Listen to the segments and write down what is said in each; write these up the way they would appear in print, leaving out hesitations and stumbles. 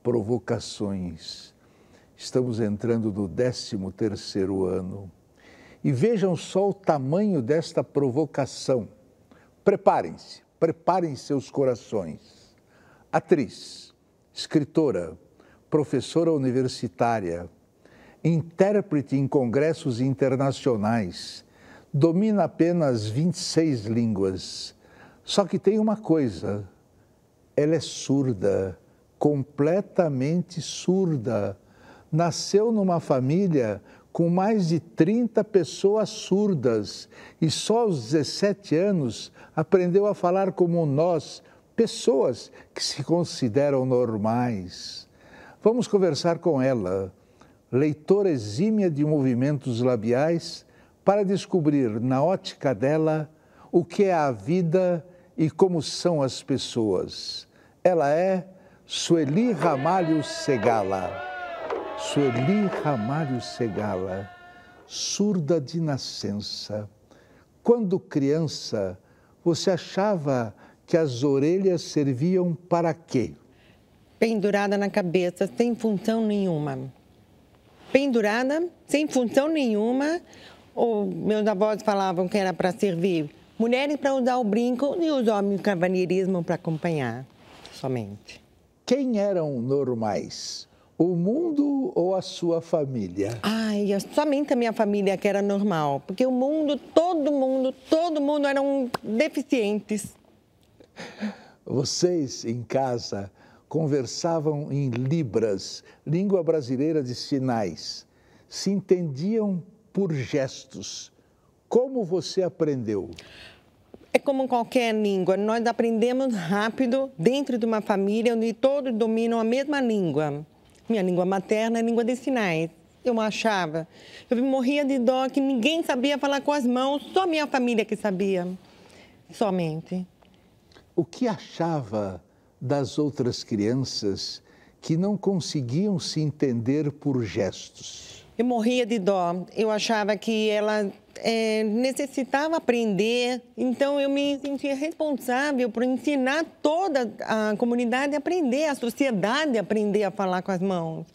provocações. Estamos entrando no 13º ano. E vejam só o tamanho desta provocação. Preparem-se, preparem seus corações. Atriz, escritora, professora universitária, intérprete em congressos internacionais, domina apenas 26 línguas. Só que tem uma coisa, ela é surda, completamente surda. Nasceu numa família com mais de 30 pessoas surdas e só aos 17 anos aprendeu a falar como nós, pessoas que se consideram normais. Vamos conversar com ela, leitora exímia de movimentos labiais, para descobrir, na ótica dela, o que é a vida e como são as pessoas. Ela é Sueli Ramalho Segala. Sueli Ramalho Segala, surda de nascença. Quando criança, você achava que as orelhas serviam para quê? Pendurada na cabeça, sem função nenhuma. Pendurada, sem função nenhuma. Meus avós falavam que era para servir mulheres para usar o brinco e os homens o cavalheirismo para acompanhar, somente. Quem eram normais? O mundo ou a sua família? Somente a minha família que era normal, porque o mundo, todo mundo eram deficientes. Vocês, em casa, conversavam em libras, língua brasileira de sinais. Se entendiam por gestos. Como você aprendeu? É como qualquer língua, nós aprendemos rápido dentro de uma família onde todos dominam a mesma língua. Minha língua materna é a língua de sinais. Eu morria de dó que ninguém sabia falar com as mãos, só minha família que sabia, somente. O que achava das outras crianças que não conseguiam se entender por gestos? Eu morria de dó. Eu achava que ela necessitava aprender, então eu me sentia responsável por ensinar toda a comunidade a aprender, a sociedade a aprender a falar com as mãos.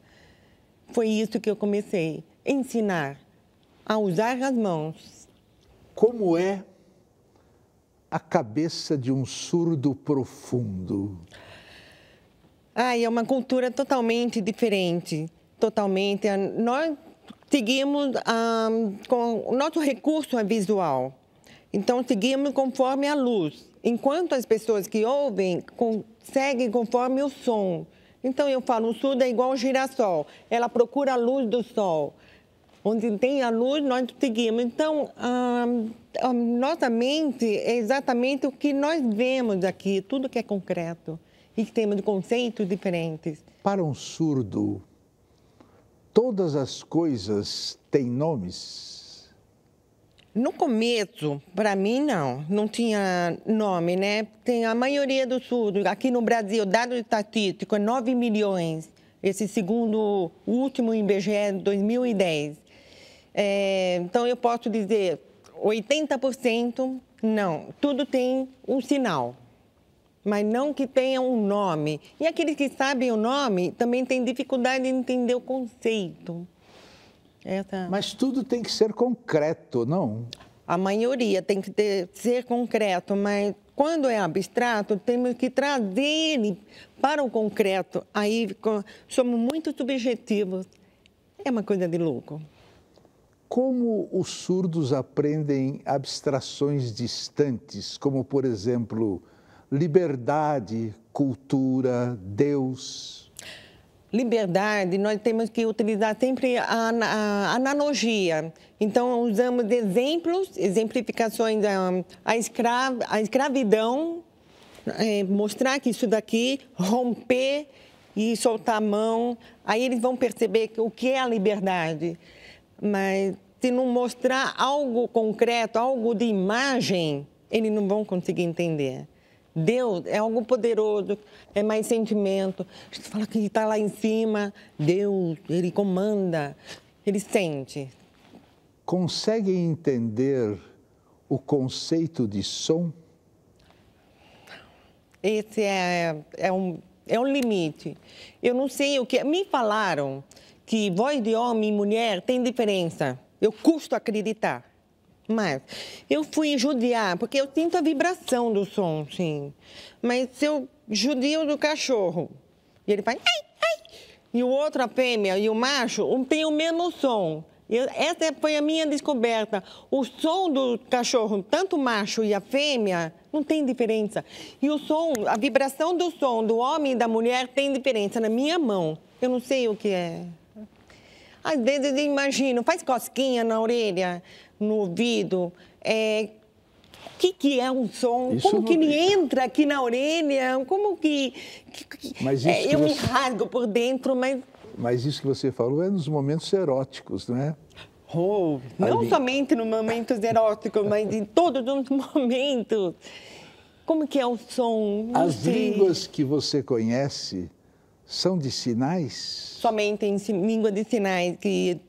Foi isso que eu comecei, ensinar a usar as mãos. Como é a cabeça de um surdo profundo? É uma cultura totalmente diferente, totalmente. Nós seguimos com o nosso recurso é visual, então seguimos conforme a luz, enquanto as pessoas que ouvem seguem conforme o som. Então eu falo, o surdo é igual ao girassol, ela procura a luz do sol. Onde tem a luz, nós seguimos. Então, a nossa mente é exatamente o que nós vemos aqui, tudo que é concreto. E temos conceitos diferentes. Para um surdo, todas as coisas têm nomes? No começo, para mim, não tinha nome, né? Tem a maioria dos surdos. Aqui no Brasil, dado estatístico, é 9 milhões. Esse segundo, o último IBGE de 2010. Então, eu posso dizer, 80% não. Tudo tem um sinal, mas não que tenha um nome. E aqueles que sabem o nome também têm dificuldade de entender o conceito. Mas tudo tem que ser concreto, não? A maioria tem que ser concreto, mas quando é abstrato, temos que trazer ele para o concreto. Aí somos muito subjetivos. É uma coisa de louco. Como os surdos aprendem abstrações distantes, como, por exemplo, liberdade, cultura, Deus? Liberdade, nós temos que utilizar sempre a analogia. Então, usamos exemplificações, a escravidão, mostrar que isso daqui, romper e soltar a mão, aí eles vão perceber o que é a liberdade. Mas se não mostrar algo concreto, algo de imagem, eles não vão conseguir entender. Deus é algo poderoso, é mais sentimento. A gente fala que ele está lá em cima, Deus, ele comanda, ele sente. Conseguem entender o conceito de som? Esse é É o limite. Eu não sei o que... Me falaram que voz de homem e mulher tem diferença. Eu custo acreditar. Mas eu fui judiar, porque eu sinto a vibração do som, sim. Mas se eu judio do cachorro, e ele faz... Ai, ai, e o outro, a fêmea, e o macho, tem o mesmo som. Essa foi a minha descoberta. O som do cachorro, tanto o macho e a fêmea, não tem diferença. E o som, a vibração do som do homem e da mulher tem diferença na minha mão. Eu não sei o que é. Às vezes eu imagino, faz cosquinha na orelha, no ouvido. O que é um som? Isso como que não... ele entra aqui na orelha? Como que... Mas isso eu me rasgo por dentro, mas... Mas isso que você falou é nos momentos eróticos, não é? Não somente nos momentos eróticos, mas em todos os momentos. Como que é o som? Não As sei. línguas que você conhece são de sinais? Somente em língua de sinais, que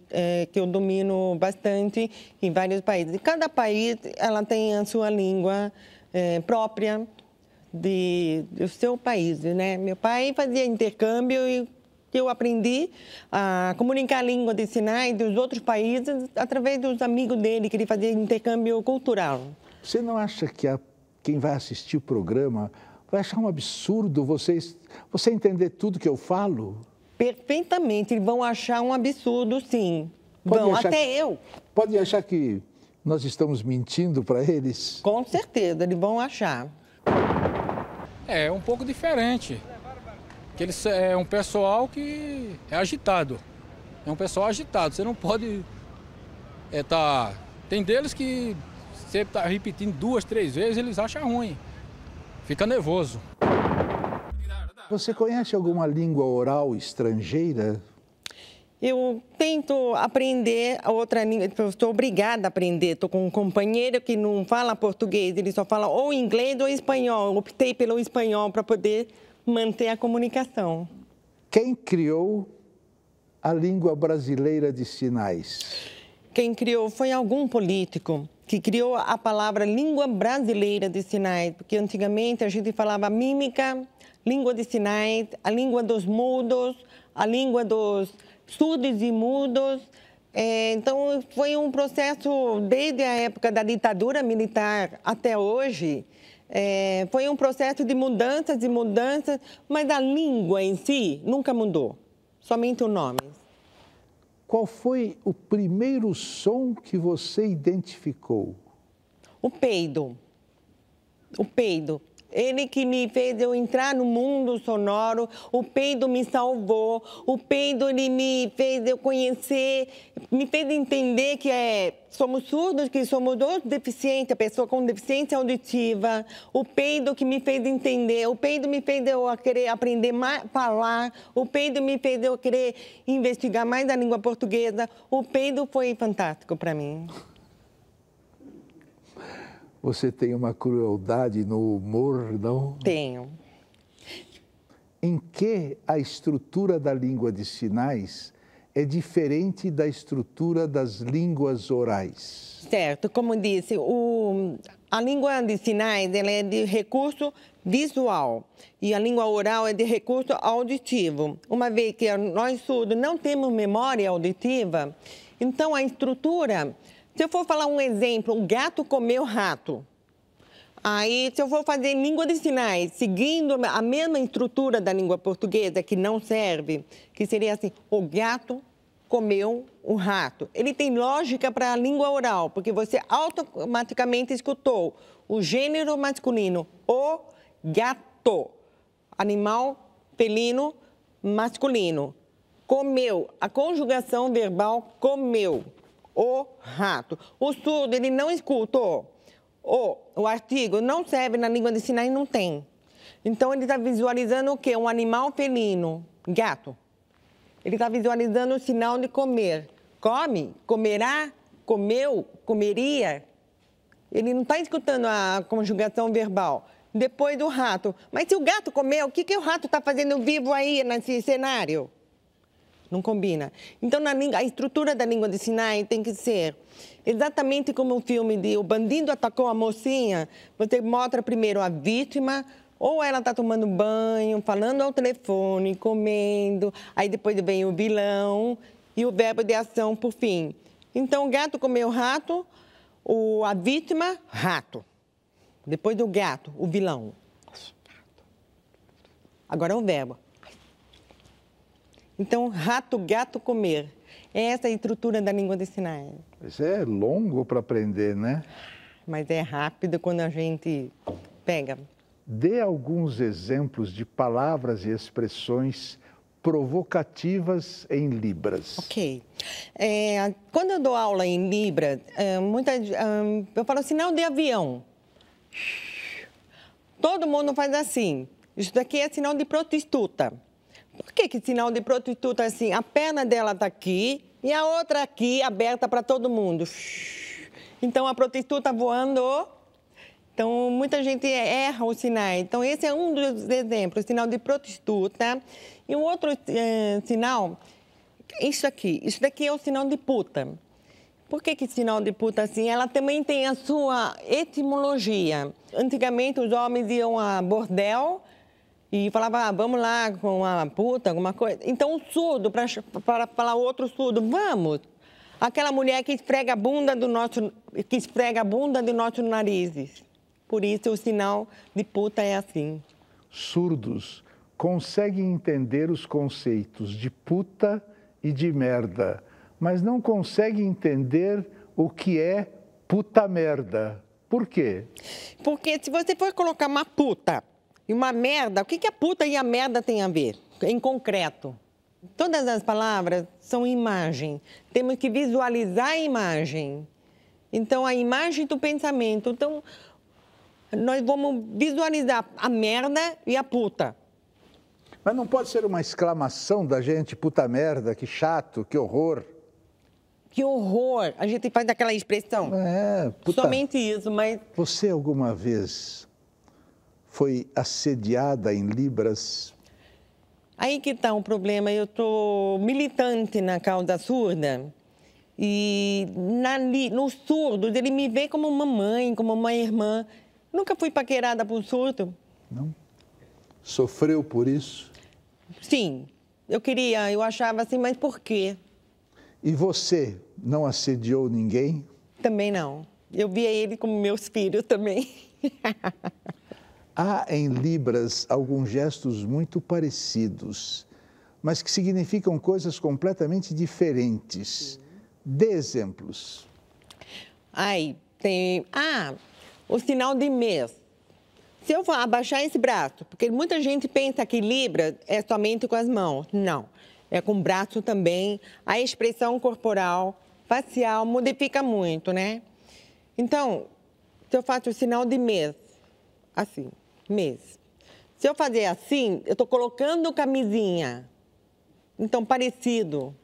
eu domino bastante em vários países. Cada país ela tem a sua língua própria do seu país, né? Meu pai fazia intercâmbio e eu aprendi a comunicar a língua de sinais dos outros países através dos amigos dele, que ele fazia intercâmbio cultural. Você não acha que quem vai assistir o programa vai achar um absurdo você entender tudo que eu falo? Perfeitamente, eles vão achar um absurdo, sim. Eu. Pode achar que nós estamos mentindo para eles? Com certeza, eles vão achar. É um pouco diferente. Que eles é um pessoal que é agitado. É um pessoal agitado. Você não pode Tem deles que você está repetindo 2, 3 vezes, eles acham ruim. Fica nervoso. Você conhece alguma língua oral estrangeira? Eu tento aprender a outra língua, eu estou obrigada a aprender. Estou com um companheiro que não fala português, ele só fala ou inglês ou espanhol. Eu optei pelo espanhol para poder manter a comunicação. Quem criou a língua brasileira de sinais? Quem criou foi algum político que criou a palavra língua brasileira de sinais, porque antigamente a gente falava mímica, língua de sinais, a língua dos mudos, a língua dos surdos e mudos. Então, foi um processo desde a época da ditadura militar até hoje. Foi um processo de mudanças e mudanças, mas a língua em si nunca mudou, somente o nome. Qual foi o primeiro som que você identificou? O peido. O peido. Ele que me fez eu entrar no mundo sonoro, o peido me salvou, o peido ele me fez eu conhecer, me fez entender que somos surdos, que somos todos deficientes, a pessoa com deficiência auditiva, o peido que me fez entender, o peido me fez eu querer aprender mais a falar, o peido me fez eu querer investigar mais a língua portuguesa, o peido foi fantástico para mim. Você tem uma crueldade no humor, não? Tenho. Em que a estrutura da língua de sinais é diferente da estrutura das línguas orais? Certo. Como disse, a língua de sinais ela é de recurso visual e a língua oral é de recurso auditivo. Uma vez que nós surdos não temos memória auditiva, então a estrutura... Se eu for falar um exemplo, um gato comeu rato. Aí, se eu for fazer língua de sinais, seguindo a mesma estrutura da língua portuguesa, que não serve, que seria assim, o gato comeu um rato. Ele tem lógica para a língua oral, porque você automaticamente escutou o gênero masculino, o gato, animal felino masculino. Comeu, a conjugação verbal comeu. O rato. O surdo, ele não escutou. O artigo não serve na língua de sinais, não tem. Então, ele está visualizando o quê? Um animal felino, gato. Ele está visualizando o sinal de comer. Come, comerá, comeu, comeria. Ele não está escutando a conjugação verbal. Depois do rato. Mas se o gato comeu, o que o rato está fazendo vivo aí nesse cenário? Não combina. Então, a estrutura da língua de sinais tem que ser exatamente como o filme de O Bandido Atacou a Mocinha. Você mostra primeiro a vítima, Ou ela está tomando banho, falando ao telefone, comendo, aí depois vem o vilão e o verbo de ação por fim. Então, o gato comeu rato, a vítima, rato. Depois do gato, o vilão. Agora é o verbo. Então, rato, gato, comer. Essa é a estrutura da língua de sinais. Isso é longo para aprender, né? Mas é rápido quando a gente pega. Dê alguns exemplos de palavras e expressões provocativas em Libras. Ok. Quando eu dou aula em Libras, eu falo sinal de avião. Todo mundo faz assim. Isso daqui é sinal de prostituta. Por que sinal de prostituta é assim? A perna dela está aqui e a outra aqui aberta para todo mundo. Então, a prostituta voando. Então, muita gente erra os sinais. Então, esse é um dos exemplos, sinal de prostituta. E um outro sinal, isso daqui é o sinal de puta. Por que sinal de puta assim? Ela também tem a sua etimologia. Antigamente, os homens iam a bordel e falavam, vamos lá com uma puta, alguma coisa. Então, o surdo, para falar outro surdo, vamos. Aquela mulher que esfrega a bunda de nossos narizes. Por isso, o sinal de puta é assim. Surdos conseguem entender os conceitos de puta e de merda, mas não conseguem entender o que é puta merda. Por quê? Porque se você for colocar uma puta e uma merda, o que a puta e a merda têm a ver, em concreto? Todas as palavras são imagem. Temos que visualizar a imagem. Então, a imagem do pensamento. Então, nós vamos visualizar a merda e a puta. Mas não pode ser uma exclamação da gente, puta merda, que chato, que horror. Que horror! A gente faz aquela expressão. Puta... Somente isso, mas... Você alguma vez foi assediada em Libras? Aí que está o problema. Eu estou militante na causa surda. E nos surdos, ele me vê como uma mãe, como uma irmã. Nunca fui paquerada por surdo. Não? Sofreu por isso? Sim. Eu achava assim, mas por quê? E você não assediou ninguém? Também não. Eu via ele como meus filhos também. Há em Libras alguns gestos muito parecidos, mas que significam coisas completamente diferentes. Dê exemplos. O sinal de mês. Se eu abaixar esse braço, porque muita gente pensa que Libras é somente com as mãos. Não, é com o braço também. A expressão corporal, facial, modifica muito, né? Então, se eu faço o sinal de mês, assim, mês. Se eu fazer assim, eu estou colocando camisinha. Então, parecido.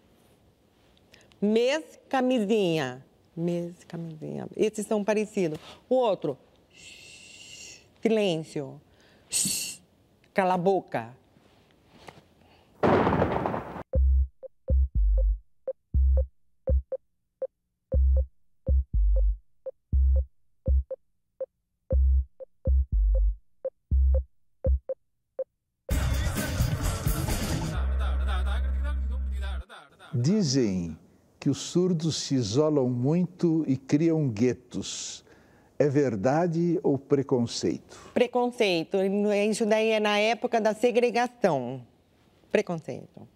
Mês, camisinha. Mês, camisinha. Esses são parecidos. O outro, silêncio. Cala a boca. Dizem que os surdos se isolam muito e criam guetos. É verdade ou preconceito? Preconceito. Isso daí é na época da segregação. Preconceito.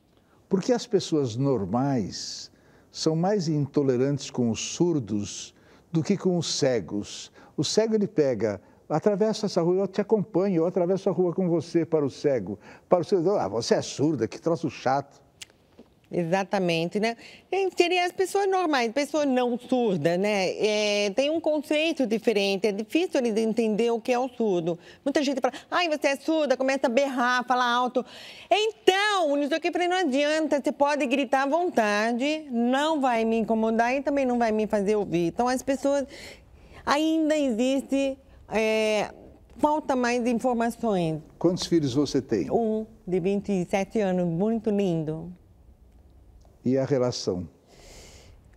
Porque as pessoas normais são mais intolerantes com os surdos do que com os cegos. O cego, ele pega, atravessa essa rua, eu te acompanho, eu atravesso a rua com você para o cego. Para o cego, você é surda, que troço chato. Exatamente, né? Seria as pessoas normais, pessoas não surdas, né? Tem um conceito diferente, é difícil eles entender o que é o surdo. Muita gente fala, você é surda, começa a berrar, falar alto. Então, isso aqui não adianta, você pode gritar à vontade, não vai me incomodar e também não vai me fazer ouvir. Então, as pessoas, ainda existe, falta mais informações. Quantos filhos você tem? Um, de 27 anos, muito lindo. E a relação?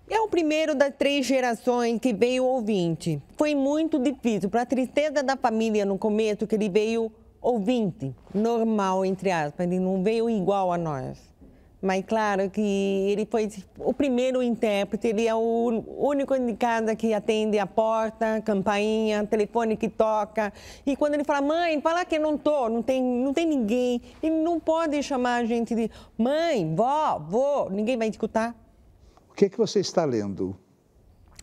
É o primeiro das 3 gerações que veio ouvinte. Foi muito difícil. Para a tristeza da família no começo, que ele veio ouvinte, normal, entre aspas, ele não veio igual a nós. Mas claro que ele foi o primeiro intérprete, ele é o único de casa que atende a porta, campainha, telefone que toca. E quando ele fala, mãe, fala que eu não tô, não tem ninguém. Ele não pode chamar a gente de mãe, vó, vô, ninguém vai escutar. O que é que você está lendo?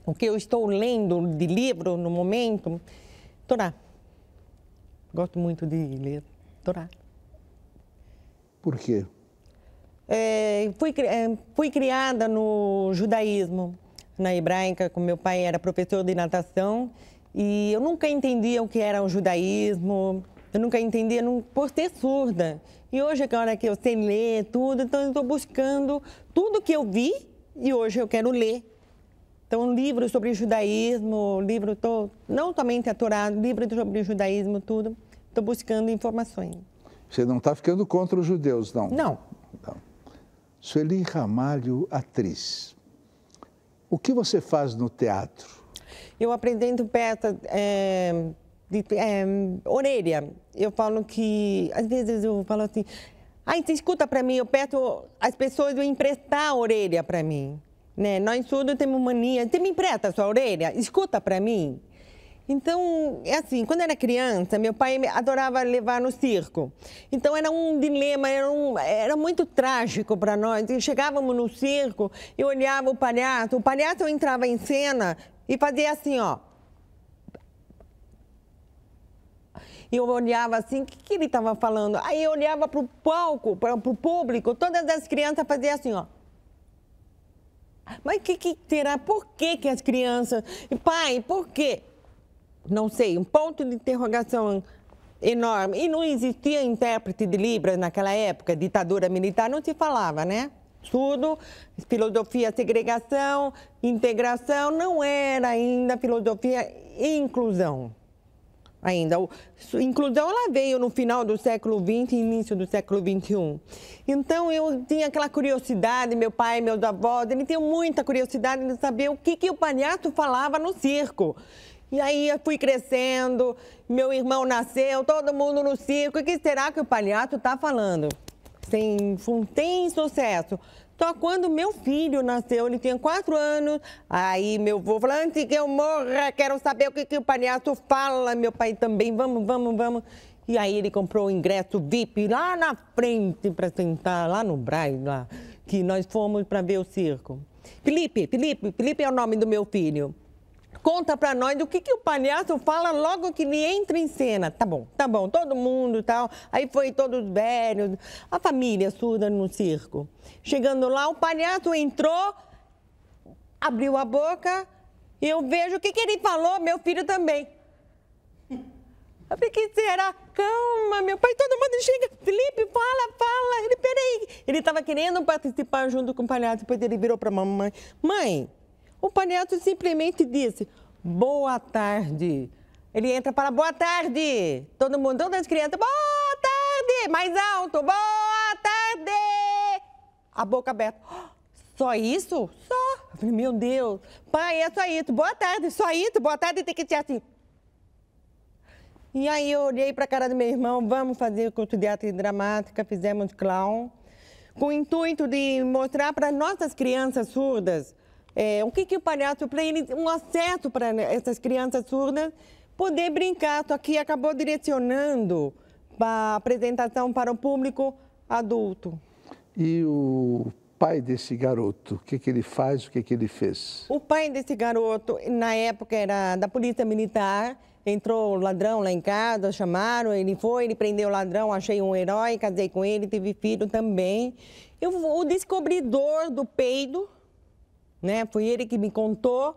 O que eu estou lendo de livro no momento, Torá. Gosto muito de ler Torá. Por quê? Fui criada no judaísmo, na hebraica, como meu pai era professor de natação, e eu nunca entendia o que era o judaísmo, eu nunca entendia por ser surda. E hoje, agora que eu sei ler tudo, então eu estou buscando tudo que eu vi e hoje eu quero ler. Então, livros sobre judaísmo, não somente a Torá, livros sobre judaísmo, tudo. Estou buscando informações. Você não está ficando contra os judeus, não? Não. Sueli Ramalho, atriz. O que você faz no teatro? Eu apresento peças de orelha. Eu falo que, às vezes eu falo assim, você escuta para mim, eu peço as pessoas emprestar a orelha para mim. Né? Nós surdos temos mania, você me empresta a sua orelha? Escuta para mim. Então, é assim, quando eu era criança, meu pai adorava levar no circo. Então, era um dilema, era muito trágico para nós. E chegávamos no circo, eu olhava o palhaço entrava em cena e fazia assim, ó. E eu olhava assim, o que ele estava falando? Aí eu olhava para o palco, para o público, todas as crianças faziam assim, ó. Mas o que será? Por que as crianças... Pai, por quê? Não sei, um ponto de interrogação enorme. E não existia intérprete de Libras naquela época, ditadura militar, não se falava, né? Tudo, filosofia, segregação, integração, não era ainda filosofia e inclusão. Ainda. Inclusão, ela veio no final do século XX e início do século XXI. Então, eu tinha aquela curiosidade, meu pai, meus avós, eles tinham muita curiosidade de saber o que o palhaço falava no circo. E aí eu fui crescendo, meu irmão nasceu, todo mundo no circo. O que será que o palhaço está falando? Tem sucesso. Só quando meu filho nasceu, ele tinha 4 anos, aí meu avô falou, antes que eu morra, quero saber o que o palhaço fala. Meu pai também, vamos. E aí ele comprou o ingresso VIP lá na frente para sentar, lá no Brás, lá, que nós fomos para ver o circo. Felipe é o nome do meu filho. Conta pra nós o que o palhaço fala logo que ele entra em cena. Tá bom, todo mundo e tal. Aí foi todos velhos, a família surda no circo. Chegando lá, o palhaço entrou, abriu a boca e eu vejo o que ele falou, meu filho também. Eu falei, que será? Calma, meu pai, todo mundo chega. Felipe, fala. Ele, peraí. Ele estava querendo participar junto com o palhaço, depois ele virou pra mamãe. Mãe, o palhaço simplesmente disse, boa tarde. Ele entra para boa tarde. Todo mundo, todas as crianças, boa tarde. Mais alto, boa tarde. A boca aberta. Só isso? Só. Eu falei, meu Deus. Pai, é só isso. Boa tarde, só isso. Boa tarde, tem que ser assim. E aí eu olhei para a cara do meu irmão, vamos fazer o curso de arte dramática, fizemos clown, com o intuito de mostrar para nossas crianças surdas o que o palhaço, para eles, um acesso para essas crianças surdas poder brincar, só que acabou direcionando para a apresentação para o público adulto. E o pai desse garoto, o que ele faz, o que ele fez? O pai desse garoto, na época, era da polícia militar, entrou ladrão lá em casa, chamaram, ele prendeu o ladrão, achei um herói, casei com ele, tive filho também. O descobridor do peido, né? Foi ele que me contou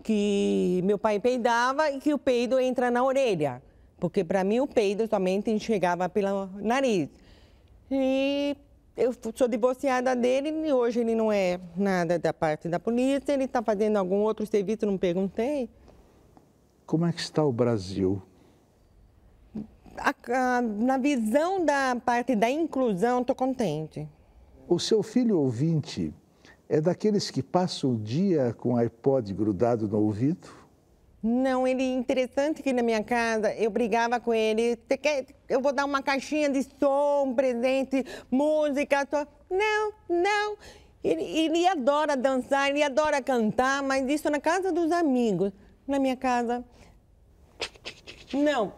que meu pai peidava e que o peido entra na orelha. Porque para mim o peido somente chegava pelo nariz. E eu sou divorciada dele e hoje ele não é nada da parte da polícia, ele está fazendo algum outro serviço, não perguntei. Como é que está o Brasil? Na visão da parte da inclusão, estou contente. O seu filho ouvinte é daqueles que passam o dia com o iPod grudado no ouvido? Não, ele interessante que na minha casa eu brigava com ele. Você quer, eu vou dar uma caixinha de som, um presente, música. Não, não. Ele adora dançar, ele adora cantar, mas isso na casa dos amigos. Na minha casa, não.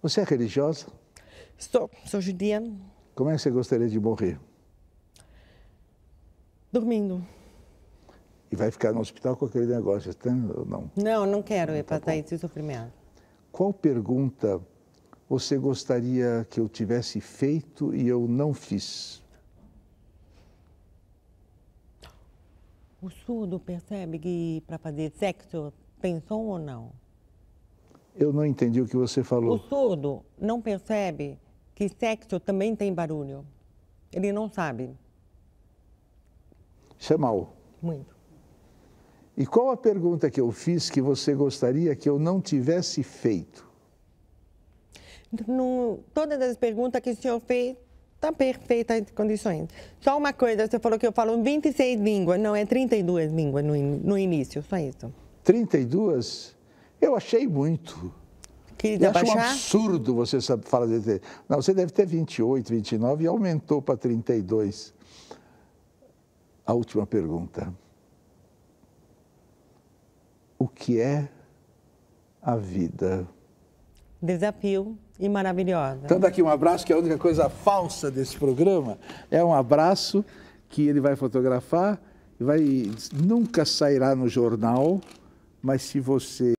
Você é religiosa? Sou judia. Como é que você gostaria de morrer? Dormindo. E vai ficar no hospital com aquele negócio, ou não? Não, não quero passar esse sofrimento. Qual pergunta você gostaria que eu tivesse feito e eu não fiz? O surdo percebe que para fazer sexo tem som ou não? Eu não entendi o que você falou. O surdo não percebe que sexo também tem barulho. Ele não sabe. Isso é mal. Muito. E qual a pergunta que eu fiz que você gostaria que eu não tivesse feito? Todas as perguntas que o senhor fez estão perfeitas em condições. Só uma coisa, você falou que eu falo 26 línguas, não é 32 línguas no início, só isso. 32? Eu achei muito. Eu acho um absurdo você falar de... Não, você deve ter 28, 29 e aumentou para 32. A última pergunta. O que é a vida? Desafio e maravilhosa. Então, daqui um abraço, que é a única coisa falsa desse programa. É um abraço que ele vai fotografar, nunca sairá no jornal, mas se você